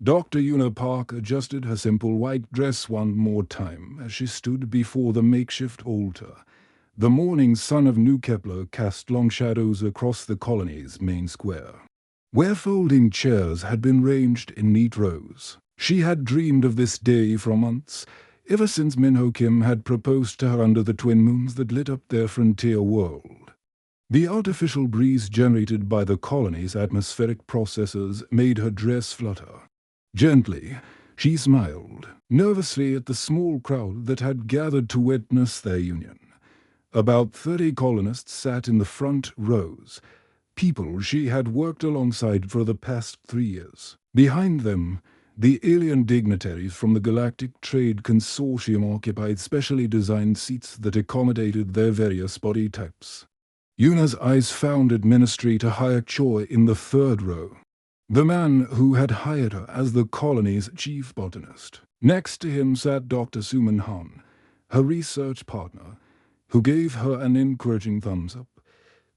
Dr. Una Park adjusted her simple white dress one more time as she stood before the makeshift altar. The morning sun of New Kepler cast long shadows across the colony's main square, where folding chairs had been ranged in neat rows. She had dreamed of this day for months, ever since Minho Kim had proposed to her under the twin moons that lit up their frontier world. The artificial breeze generated by the colony's atmospheric processes made her dress flutter. Gently, she smiled, nervously at the small crowd that had gathered to witness their union. About 30 colonists sat in the front rows, people she had worked alongside for the past 3 years. Behind them, the alien dignitaries from the Galactic Trade Consortium occupied specially designed seats that accommodated their various body types. Yuna's eyes found Administrator Hayek Choi in the third row, the man who had hired her as the colony's chief botanist. Next to him sat Dr. Suman Han, her research partner, who gave her an encouraging thumbs up.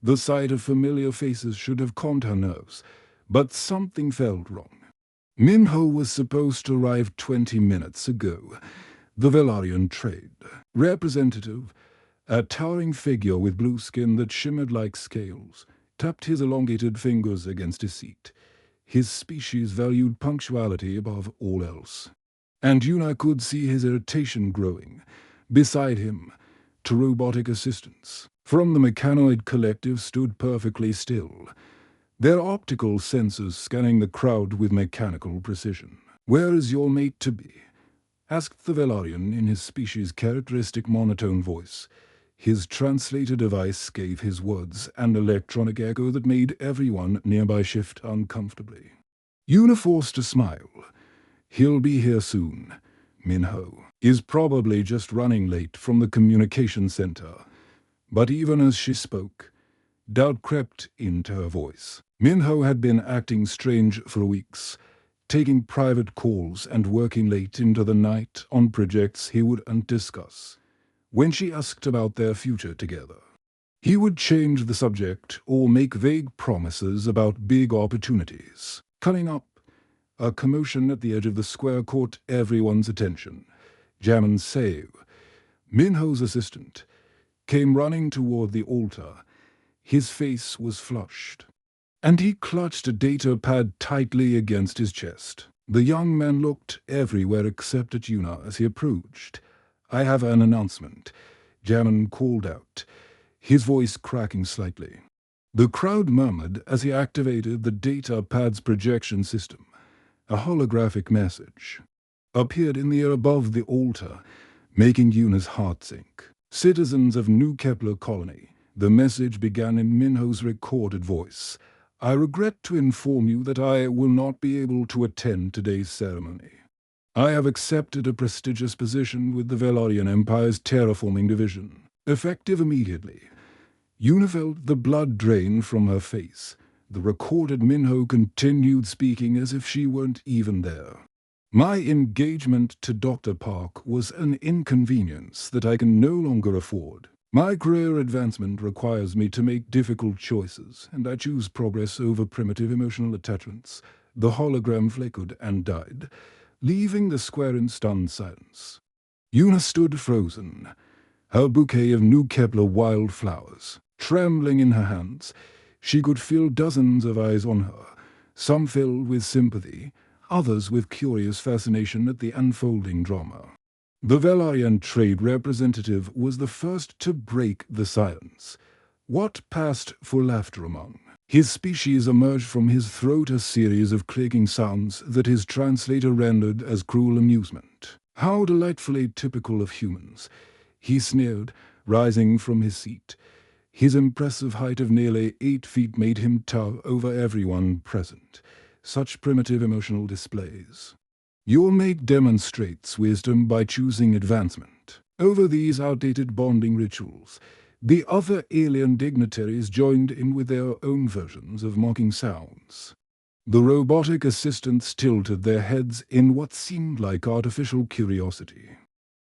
The sight of familiar faces should have calmed her nerves, but something felt wrong. Minho was supposed to arrive 20 minutes ago. The Velaryon trade representative, a towering figure with blue skin that shimmered like scales, tapped his elongated fingers against his seat. His species valued punctuality above all else. And Yuna could see his irritation growing. Beside him, two robotic assistants from the mechanoid collective stood perfectly still, their optical sensors scanning the crowd with mechanical precision. "Where is your mate to be?" asked the Velaryon in his species' characteristic monotone voice. His translator device gave his words an electronic echo that made everyone nearby shift uncomfortably. Yuna forced a smile. "He'll be here soon. Minho is probably just running late from the communication center." But even as she spoke, doubt crept into her voice. Minho had been acting strange for weeks, taking private calls and working late into the night on projects he wouldn't discuss. When she asked about their future together, he would change the subject or make vague promises about big opportunities. Coming up, a commotion at the edge of the square caught everyone's attention. Jamin Seo, Minho's assistant, came running toward the altar. His face was flushed, and he clutched a data pad tightly against his chest. The young man looked everywhere except at Yuna as he approached. "I have an announcement," Jamin called out, his voice cracking slightly. The crowd murmured as he activated the data pad's projection system. A holographic message appeared in the air above the altar, making Yuna's heart sink. "Citizens of New Kepler Colony," the message began in Minho's recorded voice. "I regret to inform you that I will not be able to attend today's ceremony. I have accepted a prestigious position with the Velaryon Empire's terraforming division, effective immediately." Yuna felt the blood drain from her face. The recorded Minho continued speaking as if she weren't even there. "My engagement to Dr. Park was an inconvenience that I can no longer afford. My career advancement requires me to make difficult choices, and I choose progress over primitive emotional attachments." The hologram flickered and died, leaving the square in stunned silence. Yuna stood frozen, her bouquet of New Kepler wildflowers trembling in her hands. She could feel dozens of eyes on her, some filled with sympathy, others with curious fascination at the unfolding drama. The Velaryon trade representative was the first to break the silence. What passed for laughter among his species emerged from his throat a series of clicking sounds that his translator rendered as cruel amusement. "How delightfully typical of humans," he sneered, rising from his seat. His impressive height of nearly 8 feet made him tower over everyone present. Such primitive emotional displays. "Your mate demonstrates wisdom by choosing advancement over these outdated bonding rituals." The other alien dignitaries joined in with their own versions of mocking sounds. The robotic assistants tilted their heads in what seemed like artificial curiosity,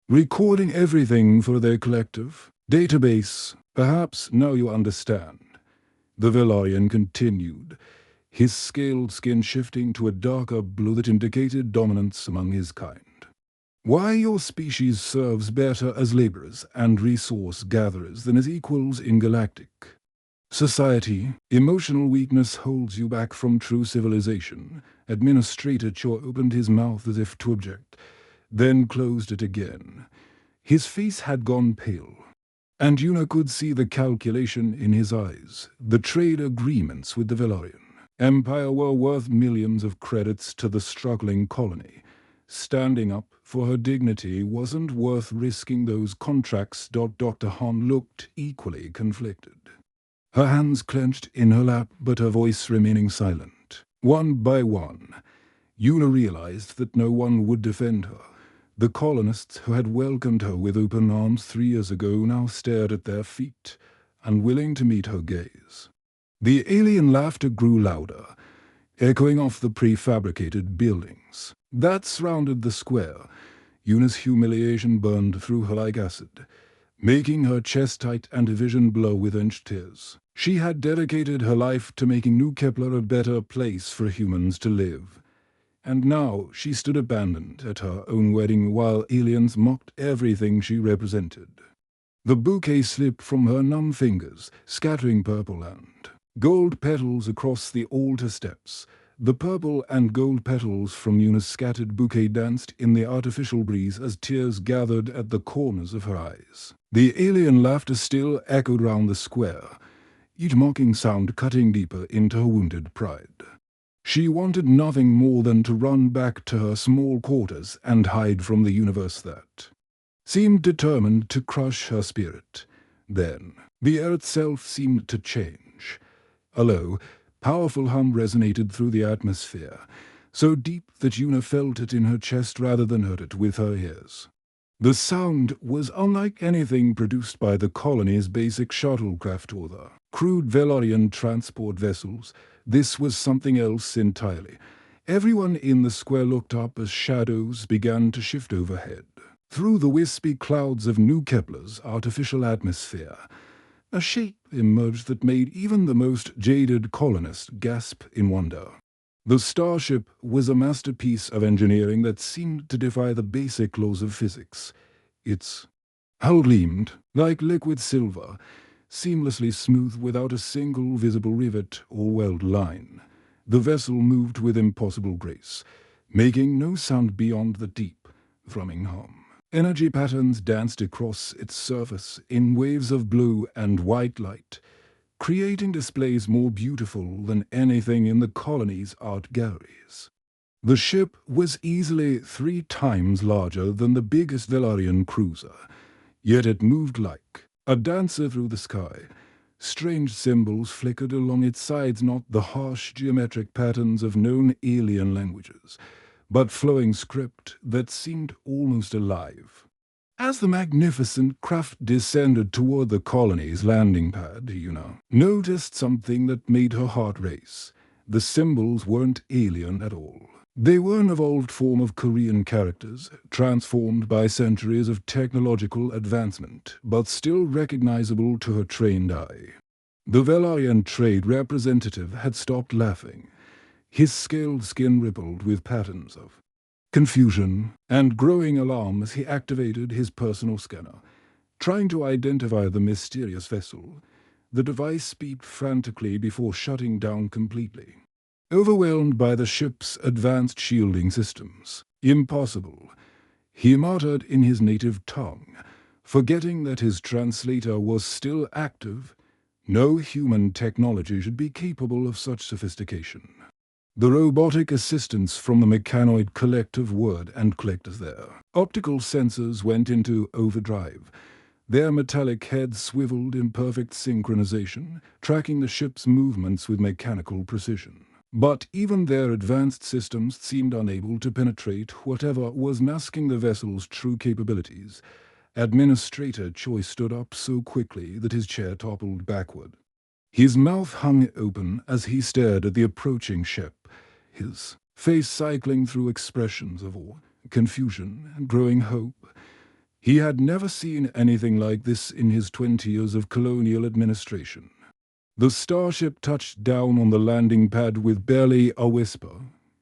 recording everything for their collective database. "Perhaps now you understand," the Velaryon continued, his scaled skin shifting to a darker blue that indicated dominance among his kind. Why your species serves better as laborers and resource gatherers than as equals in galactic society. Emotional weakness holds you back from true civilization. Administrator Cho opened his mouth as if to object, then closed it again. His face had gone pale, and Yuna could see the calculation in his eyes. The trade agreements with the Velaryon Empire were worth millions of credits to the struggling colony. Standing up for her dignity wasn't worth risking those contracts. Dr. Han looked equally conflicted. Her hands clenched in her lap, but her voice remaining silent. One by one, Yuna realized that no one would defend her. The colonists who had welcomed her with open arms 3 years ago now stared at their feet, unwilling to meet her gaze. The alien laughter grew louder, echoing off the prefabricated buildings that surrounded the square. Yuna's humiliation burned through her like acid, making her chest tight and vision blur with inched tears. She had dedicated her life to making New Kepler a better place for humans to live. And now she stood abandoned at her own wedding while aliens mocked everything she represented. The bouquet slipped from her numb fingers, scattering purple and gold petals across the altar steps. The purple and gold petals from Yuna's scattered bouquet danced in the artificial breeze as tears gathered at the corners of her eyes. The alien laughter still echoed round the square, each mocking sound cutting deeper into her wounded pride. She wanted nothing more than to run back to her small quarters and hide from the universe that seemed determined to crush her spirit. Then, the air itself seemed to change. A low, powerful hum resonated through the atmosphere, so deep that Yuna felt it in her chest rather than heard it with her ears. The sound was unlike anything produced by the colony's basic shuttlecraft or the crude Velaryon transport vessels. This was something else entirely. Everyone in the square looked up as shadows began to shift overhead. Through the wispy clouds of New Kepler's artificial atmosphere, a shape emerged that made even the most jaded colonist gasp in wonder. The starship was a masterpiece of engineering that seemed to defy the basic laws of physics. Its hull gleamed like liquid silver, seamlessly smooth without a single visible rivet or weld line. The vessel moved with impossible grace, making no sound beyond the deep, thrumming hum. Energy patterns danced across its surface in waves of blue and white light, creating displays more beautiful than anything in the colony's art galleries. The ship was easily 3 times larger than the biggest Velaryon cruiser, yet it moved like a dancer through the sky. Strange symbols flickered along its sides, not the harsh geometric patterns of known alien languages, but flowing script that seemed almost alive. As the magnificent craft descended toward the colony's landing pad, Yuna noticed something that made her heart race. The symbols weren't alien at all. They were an evolved form of Korean characters, transformed by centuries of technological advancement, but still recognizable to her trained eye. The Velaryon trade representative had stopped laughing. His scaled skin rippled with patterns of confusion and growing alarm as he activated his personal scanner, trying to identify the mysterious vessel. The device beeped frantically before shutting down completely. Overwhelmed by the ship's advanced shielding systems. Impossible, he muttered in his native tongue, forgetting that his translator was still active. No human technology should be capable of such sophistication. The robotic assistants from the mechanoid collective whirred and clicked as their optical sensors went into overdrive. Their metallic heads swiveled in perfect synchronization, tracking the ship's movements with mechanical precision. But even their advanced systems seemed unable to penetrate whatever was masking the vessel's true capabilities. Administrator Choi stood up so quickly that his chair toppled backward. His mouth hung open as he stared at the approaching ship, his face cycling through expressions of awe, confusion, and growing hope. He had never seen anything like this in his 20 years of colonial administration. The starship touched down on the landing pad with barely a whisper,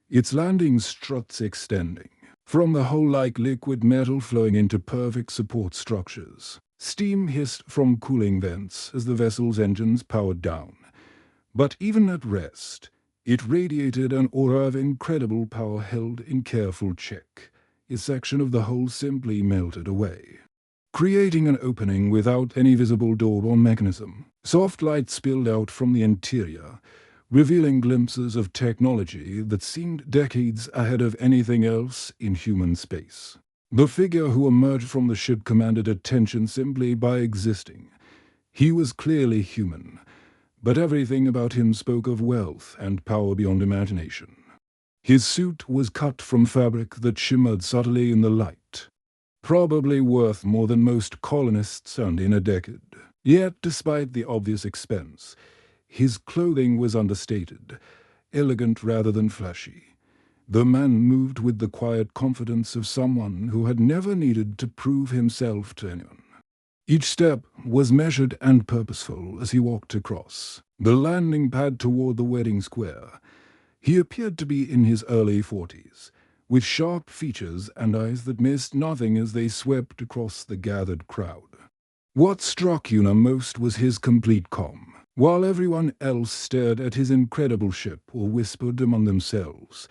its landing struts extending. From the hull like liquid metal flowing into perfect support structures. Steam hissed from cooling vents as the vessel's engines powered down. But even at rest, it radiated an aura of incredible power held in careful check. A section of the hull simply melted away, creating an opening without any visible door or mechanism. Soft light spilled out from the interior, revealing glimpses of technology that seemed decades ahead of anything else in human space. The figure who emerged from the ship commanded attention simply by existing. He was clearly human, but everything about him spoke of wealth and power beyond imagination. His suit was cut from fabric that shimmered subtly in the light, probably worth more than most colonists earned in a decade. Yet, despite the obvious expense, his clothing was understated, elegant rather than flashy. The man moved with the quiet confidence of someone who had never needed to prove himself to anyone. Each step was measured and purposeful as he walked across the landing pad toward the wedding square. He appeared to be in his early 40s, with sharp features and eyes that missed nothing as they swept across the gathered crowd. What struck Una most was his complete calm. While everyone else stared at his incredible ship or whispered among themselves,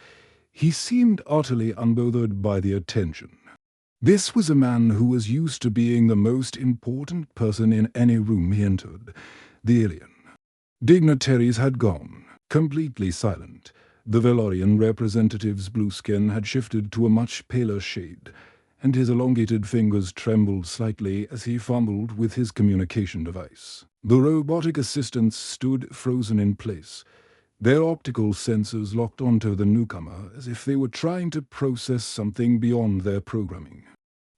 he seemed utterly unbothered by the attention. This was a man who was used to being the most important person in any room he entered, the alien. Dignitaries had gone, completely silent. The Valorian representative's blue skin had shifted to a much paler shade, and his elongated fingers trembled slightly as he fumbled with his communication device. The robotic assistants stood frozen in place, their optical sensors locked onto the newcomer as if they were trying to process something beyond their programming.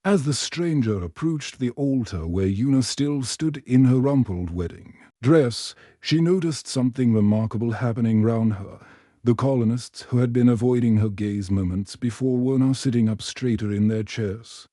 As the stranger approached the altar where Una still stood in her rumpled wedding dress, she noticed something remarkable happening round her. The colonists who had been avoiding her gaze moments before were now sitting up straighter in their chairs.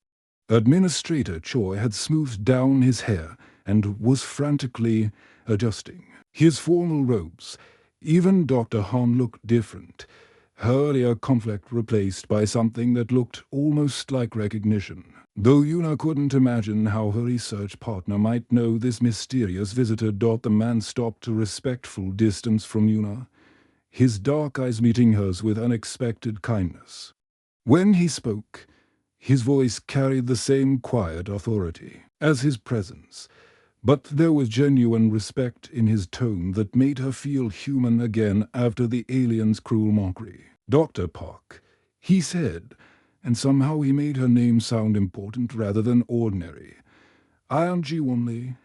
Administrator Choi had smoothed down his hair and was frantically adjusting his formal robes. Even Dr. Han looked different, her earlier conflict replaced by something that looked almost like recognition. Though Una couldn't imagine how her research partner might know this mysterious visitor. The man stopped a respectful distance from Una, his dark eyes meeting hers with unexpected kindness. When he spoke, his voice carried the same quiet authority as his presence, but there was genuine respect in his tone that made her feel human again after the alien's cruel mockery. "Dr. Park," he said, and somehow he made her name sound important rather than ordinary. "I am Ji-won Lee.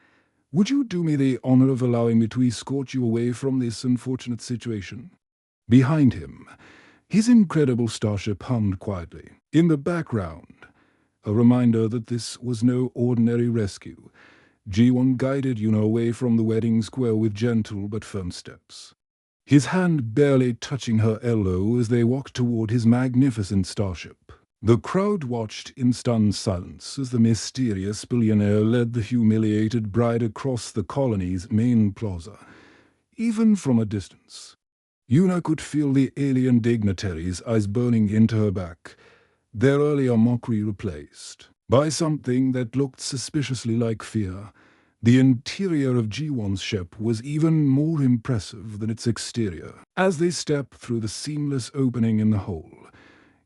Would you do me the honor of allowing me to escort you away from this unfortunate situation?" Behind him, his incredible starship hummed quietly. In the background, a reminder that this was no ordinary rescue, Ji-won guided Una away from the wedding square with gentle but firm steps, his hand barely touching her elbow as they walked toward his magnificent starship. The crowd watched in stunned silence as the mysterious billionaire led the humiliated bride across the colony's main plaza. Even from a distance, Una could feel the alien dignitaries' eyes burning into her back, their earlier mockery replaced by something that looked suspiciously like fear. The interior of Ji-won's ship was even more impressive than its exterior. As they stepped through the seamless opening in the hull,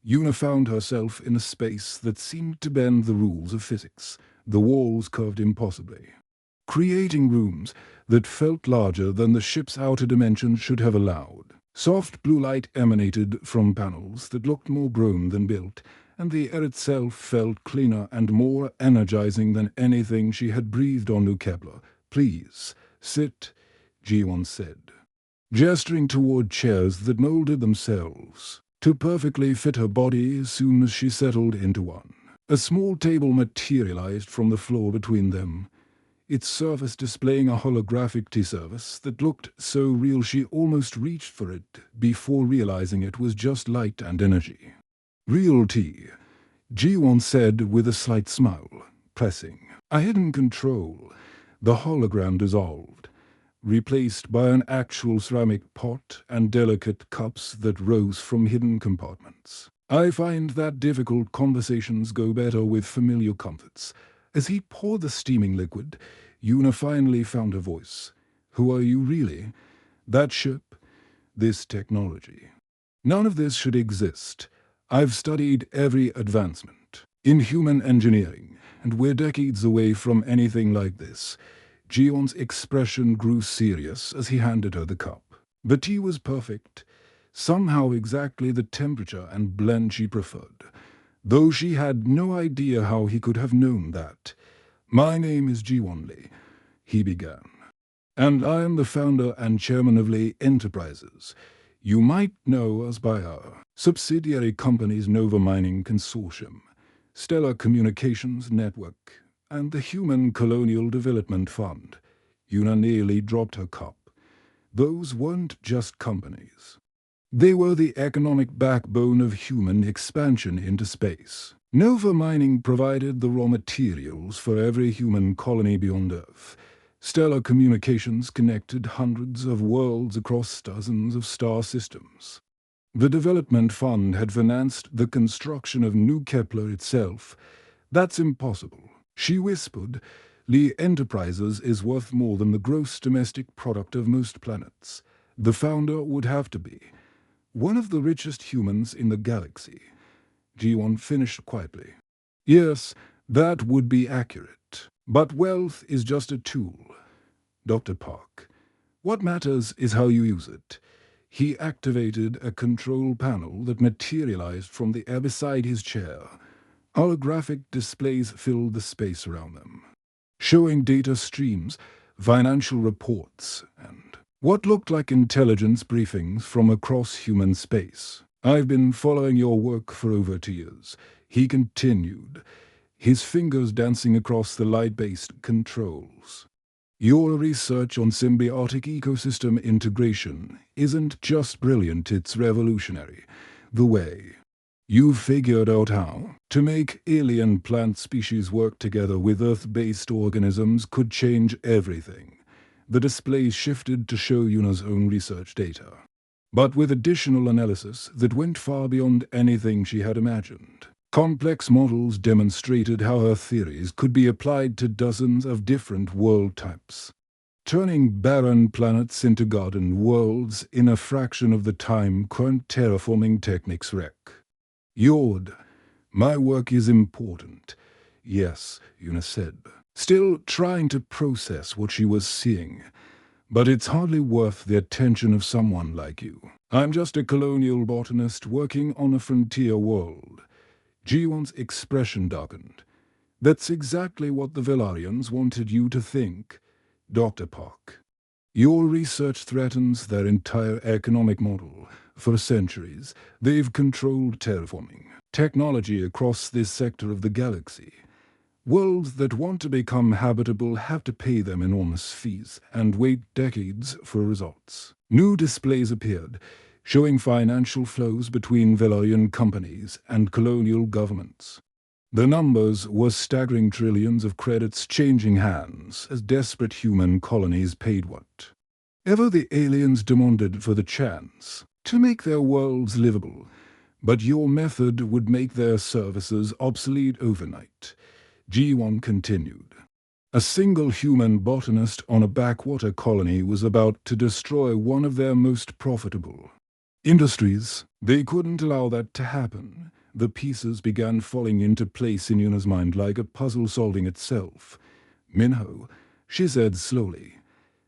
Una found herself in a space that seemed to bend the rules of physics. The walls curved impossibly, creating rooms that felt larger than the ship's outer dimensions should have allowed. Soft blue light emanated from panels that looked more grown than built, and the air itself felt cleaner and more energizing than anything she had breathed on New Kepler. "Please, sit," Ji-won said, gesturing toward chairs that molded themselves to perfectly fit her body as soon as she settled into one. A small table materialized from the floor between them, its surface displaying a holographic tea service that looked so real she almost reached for it before realizing it was just light and energy. "Real tea," Ji-won said with a slight smile, pressing a hidden control. The hologram dissolved, replaced by an actual ceramic pot and delicate cups that rose from hidden compartments. I find that difficult conversations go better with familiar comforts. As he poured the steaming liquid, Una finally found her voice. "Who are you really? That ship? This technology? None of this should exist. I've studied every advancement in human engineering, and we're decades away from anything like this." Gion's expression grew serious as he handed her the cup. The tea was perfect, somehow exactly the temperature and blend she preferred, though she had no idea how he could have known that. "My name is Jiwon Lee," he began, "and I am the founder and chairman of Lee Enterprises. You might know us by our subsidiary companies Nova Mining Consortium, Stellar Communications Network, and the Human Colonial Development Fund." Una nearly dropped her cup. Those weren't just companies. They were the economic backbone of human expansion into space. Nova Mining provided the raw materials for every human colony beyond Earth. Stellar Communications connected hundreds of worlds across dozens of star systems. The Development Fund had financed the construction of New Kepler itself. "That's impossible," she whispered. "Lee Enterprises is worth more than the gross domestic product of most planets. The founder would have to be one of the richest humans in the galaxy." Jiwon finished quietly. "Yes, that would be accurate. But wealth is just a tool, Dr. Park. What matters is how you use it." He activated a control panel that materialized from the air beside his chair. Holographic displays filled the space around them, showing data streams, financial reports, and what looked like intelligence briefings from across human space. "I've been following your work for over 2 years," he continued, his fingers dancing across the light-based controls. "Your research on symbiotic ecosystem integration isn't just brilliant, it's revolutionary. The way you've figured out how to make alien plant species work together with Earth-based organisms could change everything." The displays shifted to show Una's own research data, but with additional analysis that went far beyond anything she had imagined. Complex models demonstrated how her theories could be applied to dozens of different world types, turning barren planets into garden worlds in a fraction of the time current terraforming techniques wreck. "Yord, my work is important." "Yes," Una said, still trying to process what she was seeing. "But it's hardly worth the attention of someone like you. I'm just a colonial botanist working on a frontier world." Jiwon's expression darkened. "That's exactly what the Velarians wanted you to think, Dr. Park. Your research threatens their entire economic model. For centuries, they've controlled terraforming technology across this sector of the galaxy. Worlds that want to become habitable have to pay them enormous fees and wait decades for results." New displays appeared, showing financial flows between Velarian companies and colonial governments. The numbers were staggering, trillions of credits changing hands as desperate human colonies paid whatever the aliens demanded for the chance to make their worlds livable. "But your method would make their services obsolete overnight," Jiwon continued. "A single human botanist on a backwater colony was about to destroy one of their most profitable industries. They couldn't allow that to happen." The pieces began falling into place in Yuna's mind like a puzzle solving itself. "Minho," she said slowly.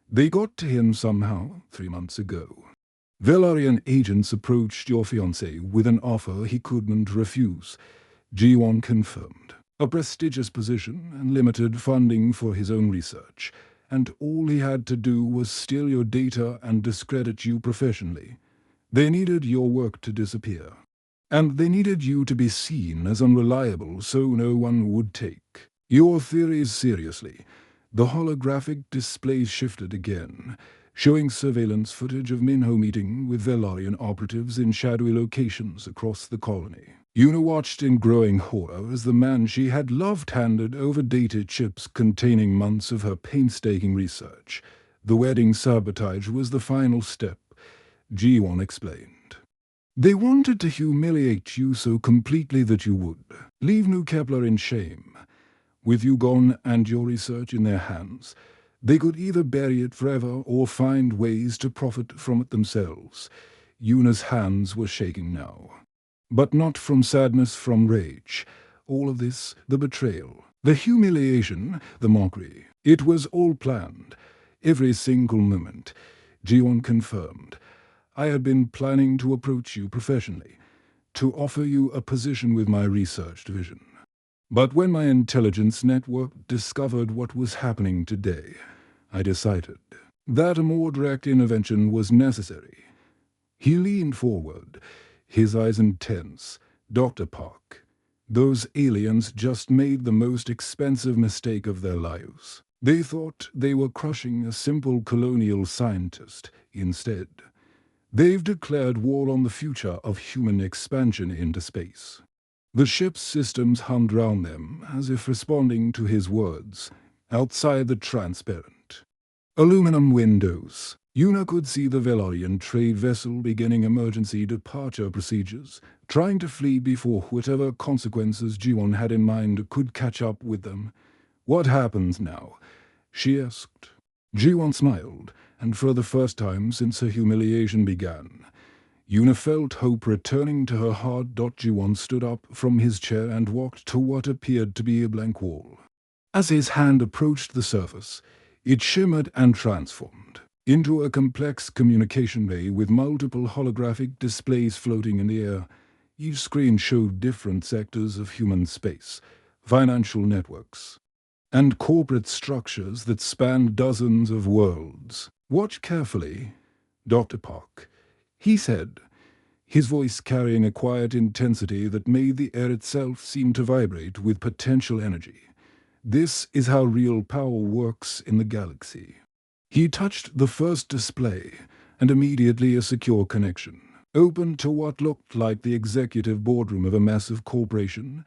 "They got to him somehow 3 months ago. Velarian agents approached your fiancé with an offer he couldn't refuse." Jiwon confirmed. "A prestigious position and limited funding for his own research, and all he had to do was steal your data and discredit you professionally. They needed your work to disappear. And they needed you to be seen as unreliable so no one would take your theories seriously." The holographic displays shifted again, showing surveillance footage of Minho meeting with Velarian operatives in shadowy locations across the colony. Una watched in growing horror as the man she had loved handed over data chips containing months of her painstaking research. The wedding sabotage was the final step, Ji-won explained. They wanted to humiliate you so completely that you would leave New Kepler in shame. With you gone and your research in their hands, they could either bury it forever or find ways to profit from it themselves. Yuna's hands were shaking now. But not from sadness, from rage. All of this, the betrayal, the humiliation, the mockery, it was all planned. Every single moment, Ji-won confirmed. I had been planning to approach you professionally, to offer you a position with my research division. But when my intelligence network discovered what was happening today, I decided that a more direct intervention was necessary. He leaned forward, his eyes intense. Dr. Park, those aliens just made the most expensive mistake of their lives. They thought they were crushing a simple colonial scientist. Instead, they've declared war on the future of human expansion into space. The ship's systems hummed round them, as if responding to his words. Outside the transparent aluminum windows, Yuna could see the Velaryon trade vessel beginning emergency departure procedures, trying to flee before whatever consequences Ji-won had in mind could catch up with them. What happens now? She asked. Ji-won smiled, and for the first time since her humiliation began, Yuna felt hope returning to her heart. Ji-won stood up from his chair and walked to what appeared to be a blank wall. As his hand approached the surface, it shimmered and transformed into a complex communication bay with multiple holographic displays floating in the air. Each screen showed different sectors of human space, financial networks, and corporate structures that spanned dozens of worlds. Watch carefully, Dr. Park, he said, his voice carrying a quiet intensity that made the air itself seem to vibrate with potential energy. This is how real power works in the galaxy. He touched the first display, and immediately a secure connection opened to what looked like the executive boardroom of a massive corporation.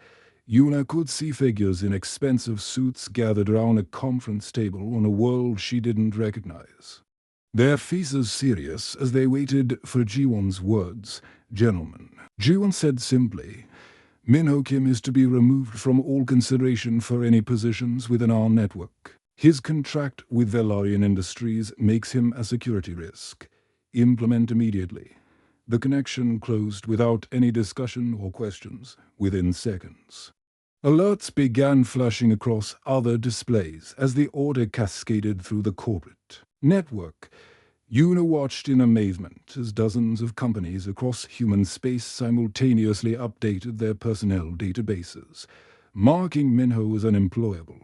Yuna could see figures in expensive suits gathered around a conference table on a world she didn't recognize. Their faces serious as they waited for Ji-won's words. Gentlemen, Ji-won said simply, Min-ho Kim is to be removed from all consideration for any positions within our network. His contract with Velaryon Industries makes him a security risk. Implement immediately. The connection closed without any discussion or questions, within seconds. Alerts began flashing across other displays as the order cascaded through the corporate network. Yuna watched in amazement as dozens of companies across human space simultaneously updated their personnel databases, marking Min-ho as unemployable.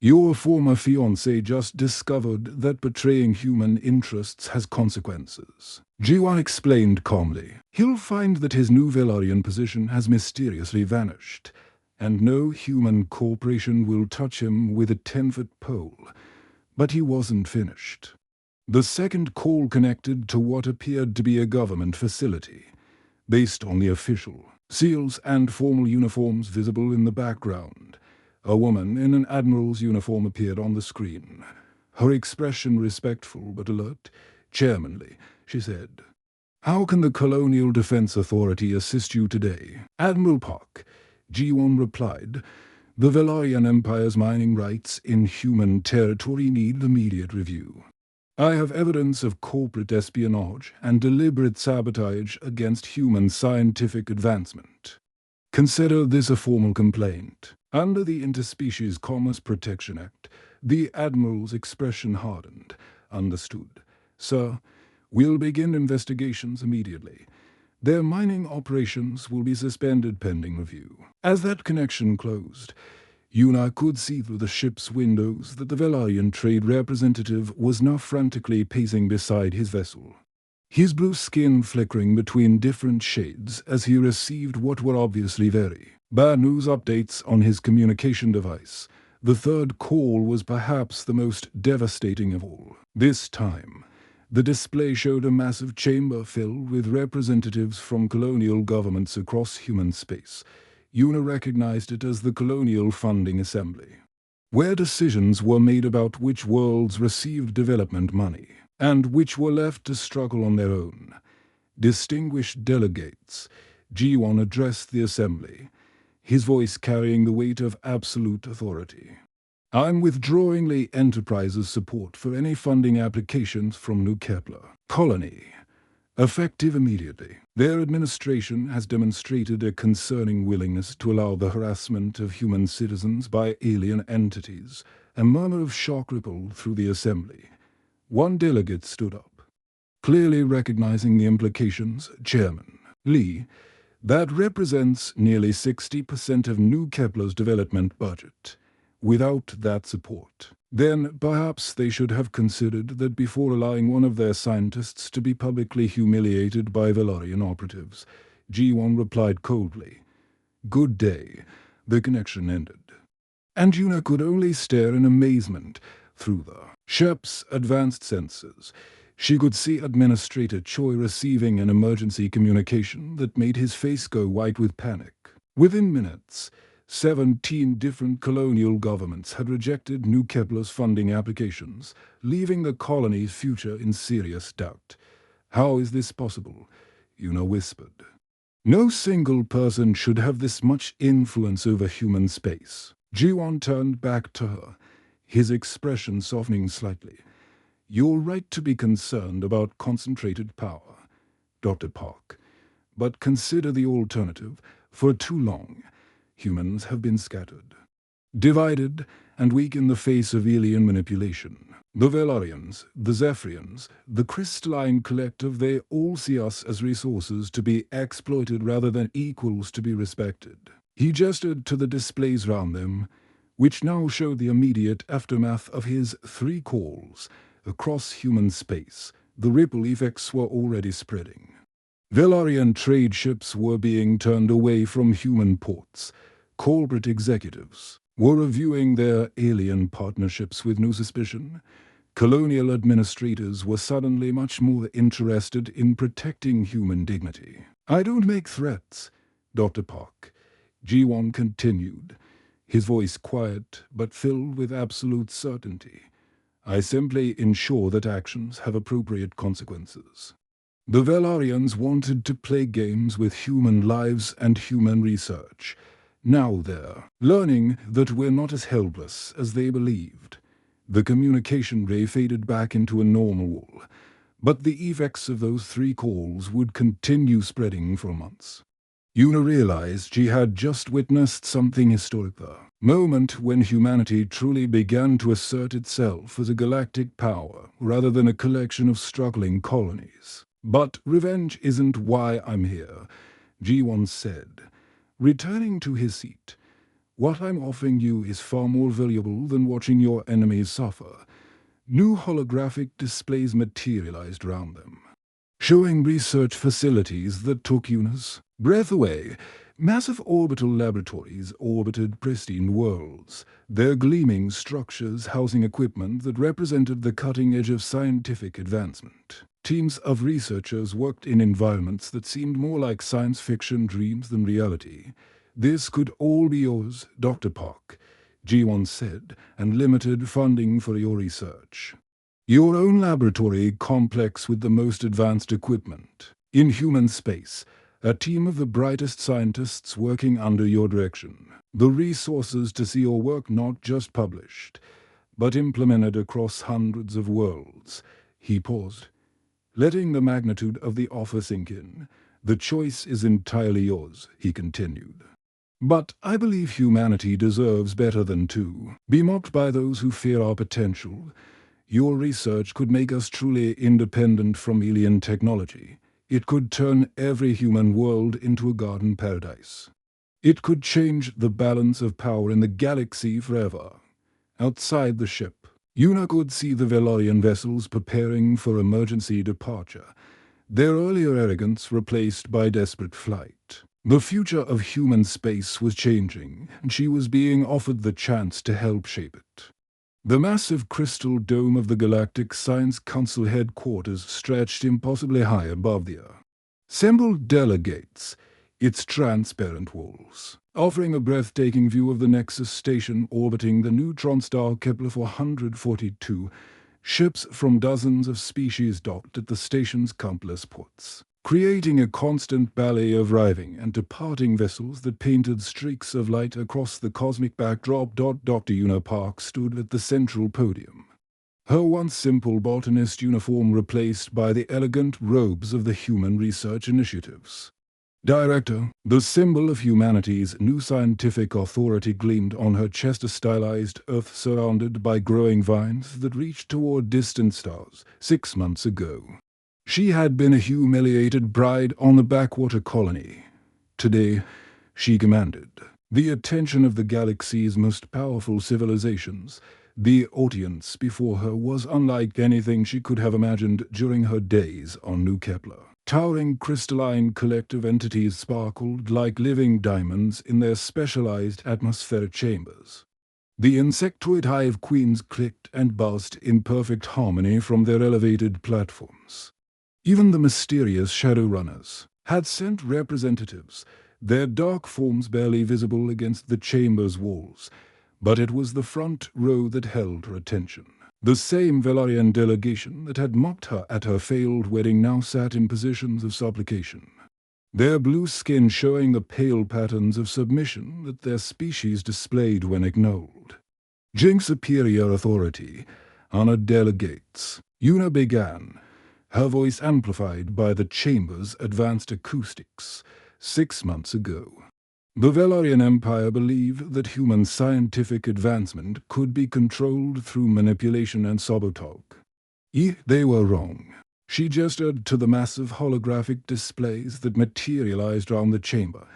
Your former fiancé just discovered that betraying human interests has consequences. Ji-won explained calmly. He'll find that his new Velaryon position has mysteriously vanished, and no human corporation will touch him with a 10-foot pole. But he wasn't finished. The second call connected to what appeared to be a government facility, based on the official seals and formal uniforms visible in the background. A woman in an admiral's uniform appeared on the screen. Her expression respectful but alert. Chairmanly, she said. How can the Colonial Defense Authority assist you today? Admiral Park, Ji-won replied. The Velaryon Empire's mining rights in human territory need immediate review. I have evidence of corporate espionage and deliberate sabotage against human scientific advancement. Consider this a formal complaint. Under the Interspecies Commerce Protection Act, the Admiral's expression hardened. Understood. Sir, we'll begin investigations immediately. Their mining operations will be suspended pending review. As that connection closed, Yuna could see through the ship's windows that the Velaryon trade representative was now frantically pacing beside his vessel, his blue skin flickering between different shades as he received what were obviously very bad news updates on his communication device. The third call was perhaps the most devastating of all. This time, the display showed a massive chamber filled with representatives from colonial governments across human space. Yuna recognized it as the Colonial Funding Assembly. where decisions were made about which worlds received development money and which were left to struggle on their own. Distinguished delegates, G1 addressed the assembly, his voice carrying the weight of absolute authority. I'm withdrawing Lee Enterprises' support for any funding applications from New Kepler Colony, effective immediately. Their administration has demonstrated a concerning willingness to allow the harassment of human citizens by alien entities. A murmur of shock rippled through the assembly. One delegate stood up, clearly recognizing the implications. Chairman Lee, that represents nearly 60% of New Kepler's development budget. Without that support, then perhaps they should have considered that before allowing one of their scientists to be publicly humiliated by Valorian operatives. G1 replied coldly. Good day. The connection ended. And Yuna could only stare in amazement through the ship's advanced sensors. She could see Administrator Choi receiving an emergency communication that made his face go white with panic. Within minutes, 17 different colonial governments had rejected New Kepler's funding applications, leaving the colony's future in serious doubt. How is this possible? Yuna whispered. No single person should have this much influence over human space. Ji-won turned back to her, his expression softening slightly. You're right to be concerned about concentrated power, Dr. Park. But consider the alternative. For too long, humans have been scattered, divided, and weak in the face of alien manipulation. The Valorians, the Zephyrians, the crystalline collective, they all see us as resources to be exploited rather than equals to be respected. He gestured to the displays round them, which now showed the immediate aftermath of his 3 calls. Across human space, the ripple effects were already spreading. Valorian trade ships were being turned away from human ports. Corporate executives were reviewing their alien partnerships with no suspicion. Colonial administrators were suddenly much more interested in protecting human dignity. I don't make threats, Dr. Park, Ji-won continued, his voice quiet but filled with absolute certainty. I simply ensure that actions have appropriate consequences. The Valorians wanted to play games with human lives and human research. Now they're learning that we're not as helpless as they believed. The communication ray faded back into a normal wall, but the effects of those 3 calls would continue spreading for months. Yuna realized she had just witnessed something historic, the moment when humanity truly began to assert itself as a galactic power rather than a collection of struggling colonies. But revenge isn't why I'm here, Ji-won said, returning to his seat. What I'm offering you is far more valuable than watching your enemies suffer. New holographic displays materialized around them, showing research facilities that took Yuna's breath away. Massive orbital laboratories orbited pristine worlds, their gleaming structures housing equipment that represented the cutting edge of scientific advancement. Teams of researchers worked in environments that seemed more like science fiction dreams than reality. This could all be yours, Dr. Park, Ji-won said, and limited funding for your research. Your own laboratory complex with the most advanced equipment. In human space, a team of the brightest scientists working under your direction. The resources to see your work not just published, but implemented across hundreds of worlds. He paused, letting the magnitude of the offer sink in. The choice is entirely yours, he continued. But I believe humanity deserves better than to be mocked by those who fear our potential. Your research could make us truly independent from alien technology. It could turn every human world into a garden paradise. It could change the balance of power in the galaxy forever. Outside the ship, Yuna could see the Valorian vessels preparing for emergency departure, their earlier arrogance replaced by desperate flight. The future of human space was changing, and she was being offered the chance to help shape it. The massive crystal dome of the Galactic Science Council headquarters stretched impossibly high above the assembled delegates, its transparent walls offering a breathtaking view of the Nexus station orbiting the neutron star Kepler 442. Ships from dozens of species docked at the station's countless ports, creating a constant ballet of arriving and departing vessels that painted streaks of light across the cosmic backdrop. Dr. Una Park stood at the central podium, her once simple botanist uniform replaced by the elegant robes of the Human Research Initiative's director. The symbol of humanity's new scientific authority gleamed on her chest, a stylized earth surrounded by growing vines that reached toward distant stars. 6 months ago, she had been a humiliated bride on the backwater colony. Today, she commanded the attention of the galaxy's most powerful civilizations. The audience before her was unlike anything she could have imagined during her days on New Kepler. Towering crystalline collective entities sparkled like living diamonds in their specialized atmospheric chambers. The insectoid hive queens clicked and buzzed in perfect harmony from their elevated platforms. Even the mysterious Shadowrunners had sent representatives, their dark forms barely visible against the chamber's walls, but it was the front row that held her attention. The same Velaryon delegation that had mocked her at her failed wedding now sat in positions of supplication, their blue skin showing the pale patterns of submission that their species displayed when ignored. Jing's superior authority, honored delegates, Una began, her voice amplified by the chamber's advanced acoustics. 6 months ago, the Velaryon Empire believed that human scientific advancement could be controlled through manipulation and sabotage. They were wrong. She gestured to the massive holographic displays that materialized around the chamber,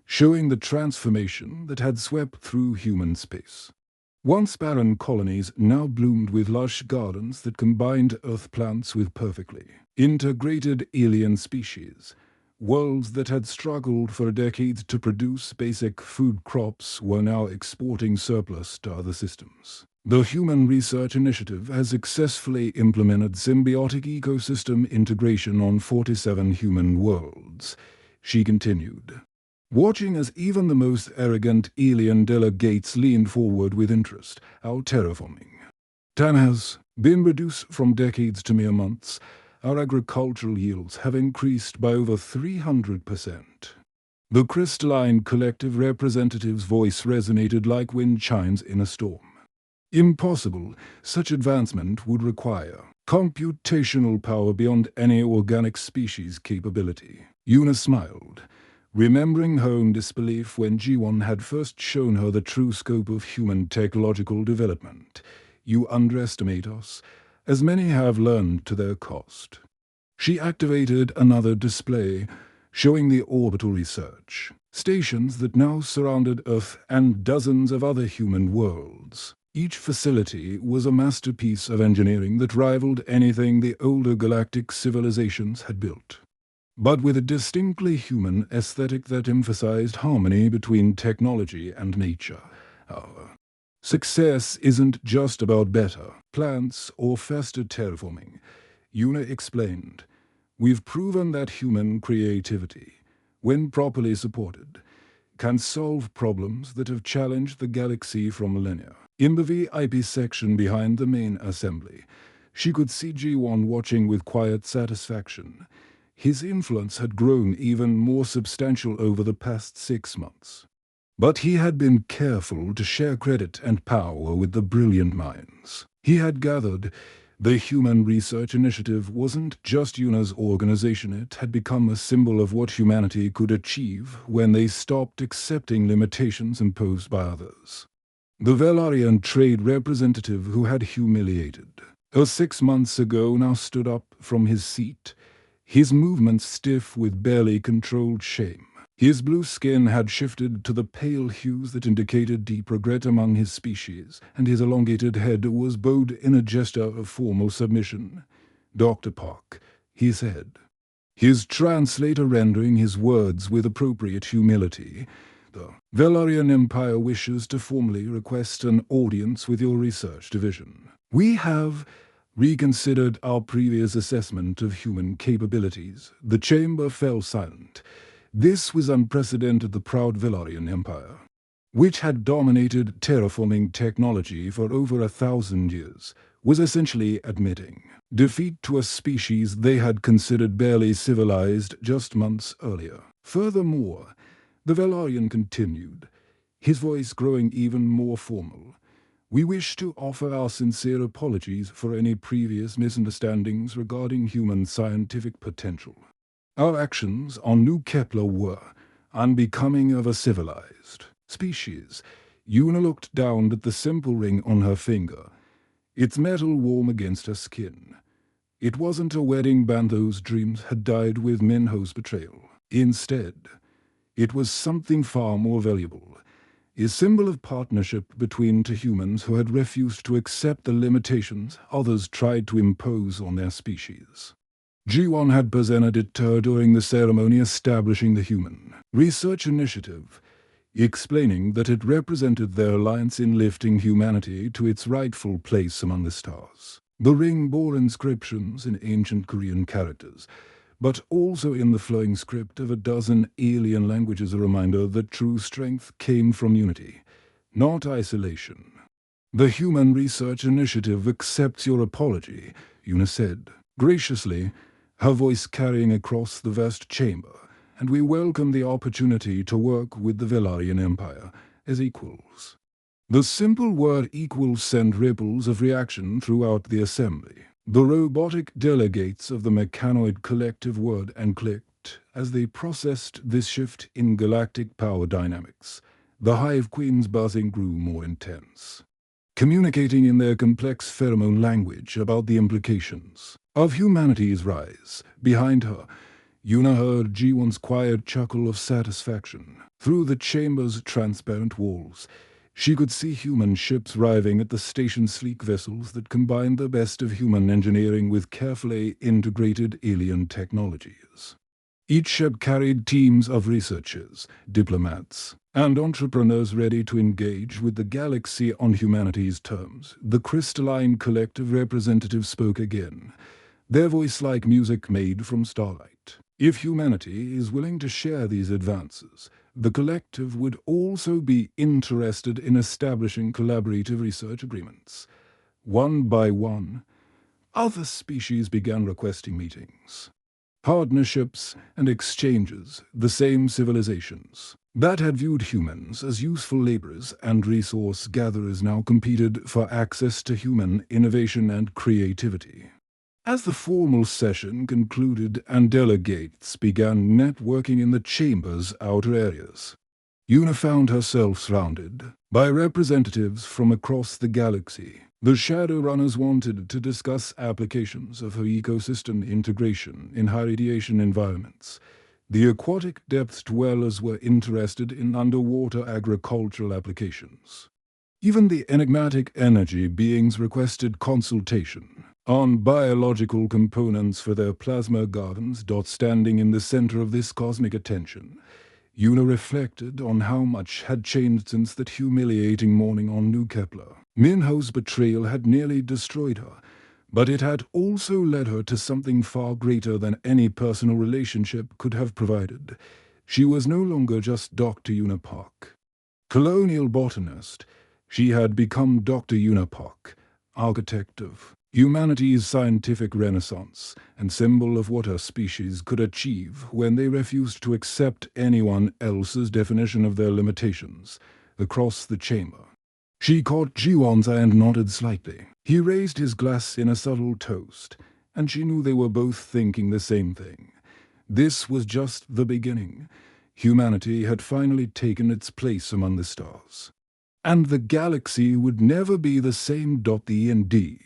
showing the transformation that had swept through human space. Once barren colonies now bloomed with lush gardens that combined earth plants with perfectly integrated alien species. Worlds that had struggled for decades to produce basic food crops were now exporting surplus to other systems. The Human Research Initiative has successfully implemented symbiotic ecosystem integration on 47 human worlds, she continued, watching as even the most arrogant alien delegates leaned forward with interest. Our terraforming time has been reduced from decades to mere months. Our agricultural yields have increased by over 300%. The crystalline collective representative's voice resonated like wind chimes in a storm. Impossible, such advancement would require computational power beyond any organic species' capability. Una smiled, remembering her own disbelief when G1 had first shown her the true scope of human technological development. You underestimate us, as many have learned to their cost. She activated another display, showing the orbital research stations that now surrounded Earth and dozens of other human worlds. Each facility was a masterpiece of engineering that rivaled anything the older galactic civilizations had built, but with a distinctly human aesthetic that emphasized harmony between technology and nature. Our success isn't just about better plants or faster terraforming, Una explained. We've proven that human creativity, when properly supported, can solve problems that have challenged the galaxy for millennia. In the VIP section behind the main assembly, she could see G1 watching with quiet satisfaction. His influence had grown even more substantial over the past 6 months. But he had been careful to share credit and power with the brilliant minds he had gathered. The Human Research Initiative wasn't just Una's organization, it had become a symbol of what humanity could achieve when they stopped accepting limitations imposed by others. The Velaryon trade representative who had humiliated her 6 months ago now stood up from his seat, his movements stiff with barely controlled shame. His blue skin had shifted to the pale hues that indicated deep regret among his species, and his elongated head was bowed in a gesture of formal submission. Dr. Park, he said, his translator rendering his words with appropriate humility. The Velaryon Empire wishes to formally request an audience with your research division. We have reconsidered our previous assessment of human capabilities. The chamber fell silent, This was unprecedented. The proud Villarian Empire, which had dominated terraforming technology for over 1,000 years, was essentially admitting defeat to a species they had considered barely civilized just months earlier. Furthermore, the Velaryon continued, his voice growing even more formal. We wish to offer our sincere apologies for any previous misunderstandings regarding human scientific potential. Our actions on New Kepler were unbecoming of a civilized species. Yuna looked down at the simple ring on her finger, its metal warm against her skin. It wasn't a wedding band. Those dreams had died with Minho's betrayal. Instead, it was something far more valuable, a symbol of partnership between two humans who had refused to accept the limitations others tried to impose on their species. G1 had presented it to her during the ceremony establishing the Human Research Initiative, explaining that it represented their alliance in lifting humanity to its rightful place among the stars. The ring bore inscriptions in ancient Korean characters, but also in the flowing script of a dozen alien languages, a reminder that true strength came from unity, not isolation. The Human Research Initiative accepts your apology, Yuna said, graciously, her voice carrying across the vast chamber, and we welcome the opportunity to work with the Velaryon Empire as equals. The simple word equals sent ripples of reaction throughout the assembly. The robotic delegates of the mechanoid collective whirred and clicked as they processed this shift in galactic power dynamics. The Hive Queen's buzzing grew more intense, communicating in their complex pheromone language about the implications of humanity's rise. Behind her, Yuna heard G1's quiet chuckle of satisfaction. Through the chamber's transparent walls, she could see human ships arriving at the station's sleek vessels that combined the best of human engineering with carefully integrated alien technologies. Each ship carried teams of researchers, diplomats, and entrepreneurs ready to engage with the galaxy on humanity's terms. The crystalline collective representative spoke again, their voice like music made from starlight. If humanity is willing to share these advances, the collective would also be interested in establishing collaborative research agreements. One by one, other species began requesting meetings, partnerships, and exchanges. The same civilizations that had viewed humans as useful laborers and resource gatherers now competed for access to human innovation and creativity. As the formal session concluded and delegates began networking in the chamber's outer areas, Yuna found herself surrounded by representatives from across the galaxy. The Shadowrunners wanted to discuss applications of her ecosystem integration in high-radiation environments. The aquatic depth dwellers were interested in underwater agricultural applications. Even the enigmatic energy beings requested consultation on biological components for their plasma gardens. Standing in the center of this cosmic attention, Yuna reflected on how much had changed since that humiliating morning on New Kepler. Minho's betrayal had nearly destroyed her, but it had also led her to something far greater than any personal relationship could have provided. She was no longer just Dr. Yuna Park, colonial botanist. She had become Dr. Yuna Park, architect of humanity's scientific renaissance, and symbol of what her species could achieve when they refused to accept anyone else's definition of their limitations. Across the chamber, she caught Jiwon's eye and nodded slightly. He raised his glass in a subtle toast, and she knew they were both thinking the same thing. This was just the beginning. Humanity had finally taken its place among the stars, and the galaxy would never be the same. The E&D